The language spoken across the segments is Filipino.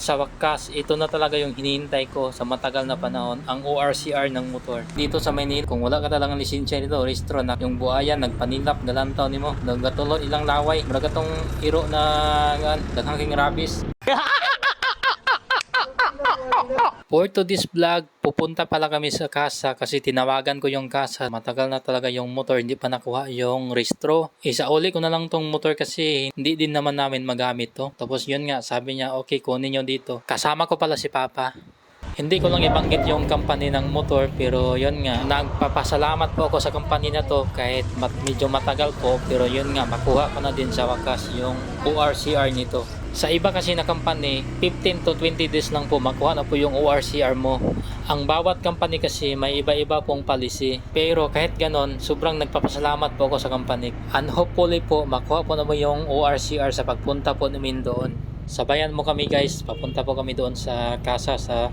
Sa wakas, ito na talaga yung hinihintay ko sa matagal na panahon, ang ORCR ng motor. Dito sa Maynila, kung wala ka talagang lisensya nito, rehistro na yung buhaya, nagpanilap, dalantaw nimo, nagatulo ilang laway, maragatong iro na daghang king rabis. For today's vlog, pupunta pala kami sa kasa kasi tinawagan ko yung kasa. Matagal na talaga yung motor, hindi pa nakuha yung rehistro. Isauli ko na lang tong motor kasi hindi din naman namin magamit to. Tapos yun nga, sabi niya, okay, kunin nyo dito. Kasama ko pala si Papa. Hindi ko lang ibanggit yung company ng motor pero yun nga, nagpapasalamat po ako sa company na to kahit medyo matagal po pero yun nga, makuha ko na din sa wakas yung ORCR nito. Sa iba kasi na company, 15 to 20 days lang po makuha na po yung ORCR mo. Ang bawat company kasi may iba-iba pong policy. Pero kahit ganon, sobrang nagpapasalamat po ako sa company. And hopefully po, makuha po na mo yung ORCR sa pagpunta po namin doon. Sabayan mo kami guys, papunta po kami doon sa kasa sa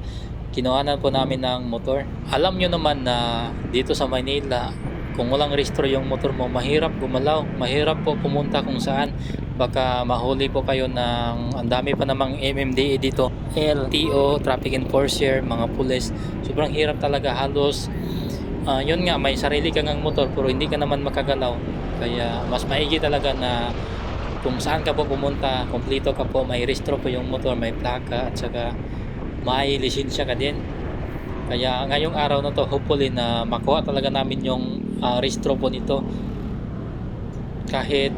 kinuhanan po namin ng motor. Alam nyo naman na dito sa Manila, kung walang rehistro yung motor mo, mahirap gumalaw, mahirap po pumunta kung saan. Baka mahuli po kayo ng ang dami pa namang MMDA dito, LTO, Traffic Enforcer, mga pulis. Sobrang hirap talaga, halos yun nga, may sarili kang motor pero hindi ka naman makagalaw. Kaya mas maigi talaga na kung saan ka po pumunta, kompleto ka po, may rehistro po yung motor, may plaka at saka may lisensya ka din. Kaya ngayong araw na to, hopefully na makuha talaga namin yung rehistro po nito. Kahit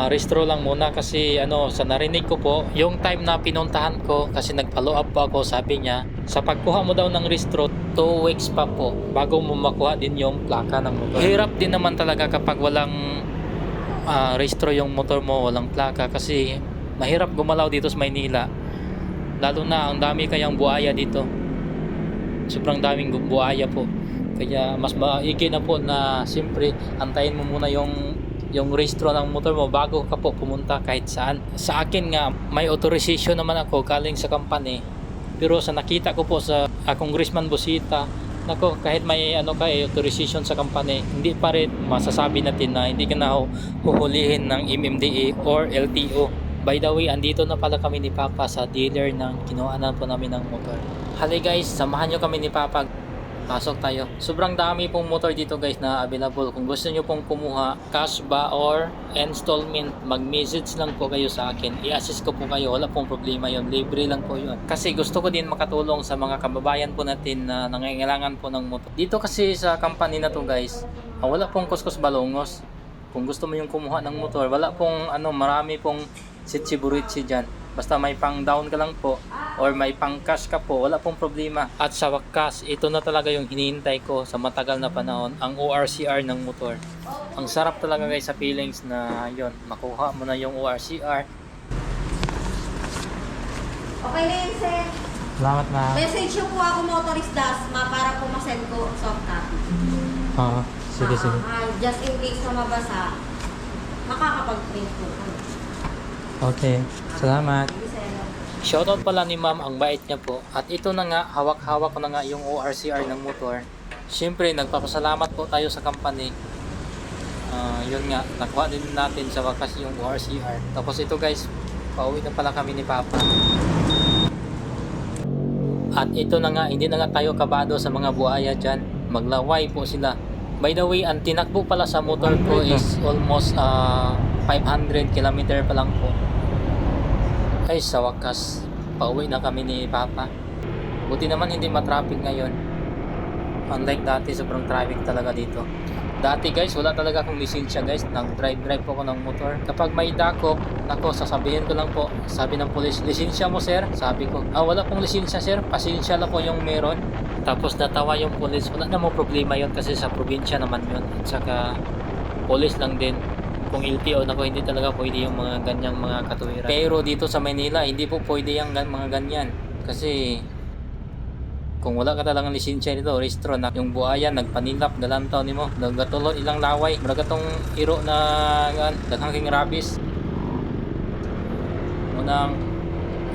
rehistro lang muna kasi sa narinig ko po, yung time na pinuntahan ko kasi nag-follow up po ako, sabi niya, sa pagkuha mo daw ng rehistro, 2 weeks pa po bago mo makuha din yung plaka ng motor. Hirap din naman talaga kapag walang rehistro yung motor mo, walang plaka kasi mahirap gumalaw dito sa Maynila. Lalo na ang dami kayang buhaya dito. Sobrang daming buhaya po. Kaya mas maigi na po na siyempre antayin mo muna yung rehistro ng motor mo bago ka po pumunta kahit saan. Sa akin nga, may authorization naman ako galing sa company. Pero sa nakita ko po sa Congressman Busita, nako, kahit may authorization sa company, hindi pa rin masasabi natin na hindi ka na huhulihin ng MMDA or LTO. By the way, andito na pala kami ni Papa sa dealer ng kinuhanan po namin ng motor. Hali guys, samahan nyo kami ni Papa. Pasok tayo. Sobrang dami pong motor dito guys na available. Kung gusto nyo pong kumuha, cash ba or installment, mag-message lang po kayo sa akin. I-assist ko po kayo. Wala pong problema yon. Libre lang po yon. Kasi gusto ko din makatulong sa mga kababayan po natin na nangangailangan po ng motor. Dito kasi sa company na to guys, wala pong kuskus balongos. Kung gusto mo yung kumuha ng motor, wala pong marami pong sitsi-buritsi dyan. Basta may pang down ka lang po or may pang cash ka po, wala pong problema. At sa wakas, ito na talaga yung hinihintay ko sa matagal na panahon, ang ORCR ng motor. Ang sarap talaga guys sa feelings na yon, makuha mo na yung ORCR. Okay na yun, sir. Salamat na. Message nyo po ako motorist Dasma para po masend ko soft copy. Sige. Just in case na mabasa, makakapag-print po. Okay, salamat. Sige, sir. Shoutout pala ni ma'am, ang bait niya po. At ito na nga, hawak-hawak ko na nga yung ORCR ng motor. Siyempre, nagpapasalamat po tayo sa company. Yun nga, nakuha din natin sa wakas yung ORCR. Tapos ito guys, pauwi na pala kami ni Papa. At ito na nga, hindi na nga tayo kabado sa mga buhaya dyan. Maglaway po sila. By the way, ang tinakbo pala sa motor ko is almost 500 km pa lang po. Ay, sa wakas, pauwi na kami ni Papa. Buti naman hindi matraffic ngayon. Unlike dati, sobrang traffic talaga dito. Dati guys, wala talaga akong lisensya guys. Nag-drive po ako ng motor. Kapag may dakop, sasabihin ko lang po. Sabi ng pulis, lisensya mo sir? Sabi ko, wala pong lisensya sir. Pasensya lang po yung meron. Tapos natawa yung pulis. Wala namang problema yon kasi sa probinsya naman yun. At saka, pulis lang din. Kung LTO hindi talaga pwede yung mga ganyang mga katuwiran. Pero dito sa Manila, hindi po pwede yung mga ganyan. Kasi kung wala ka talagang lisensya nito, rehistro na yung buhaya, nagpanilap, dalantaw nimo, nagatulo ilang laway, maragatong iro na daghang king rabis. Unang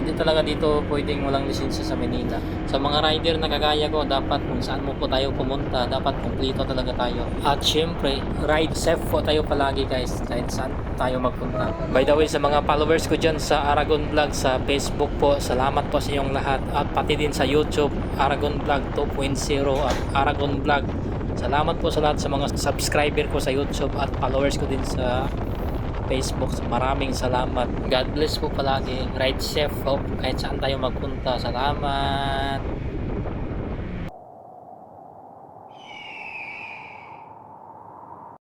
Hindi talaga dito pwedeng walang lisensya sa Manila. Sa mga rider na kagaya ko, dapat kung saan mo po tayo pumunta, dapat kumpleto talaga tayo. At syempre, ride safe po tayo palagi guys, kahit saan tayo magpunta. By the way, sa mga followers ko dyan sa Aragon Vlog sa Facebook po, salamat po sa inyong lahat. At pati din sa YouTube, Aragon Vlog 2.0 at Aragon Vlog. Salamat po sa lahat sa mga subscriber ko sa YouTube at followers ko din sa Facebook. Maraming salamat. God bless po palagi. Ride safe po kahit saan tayo magpunta. Salamat.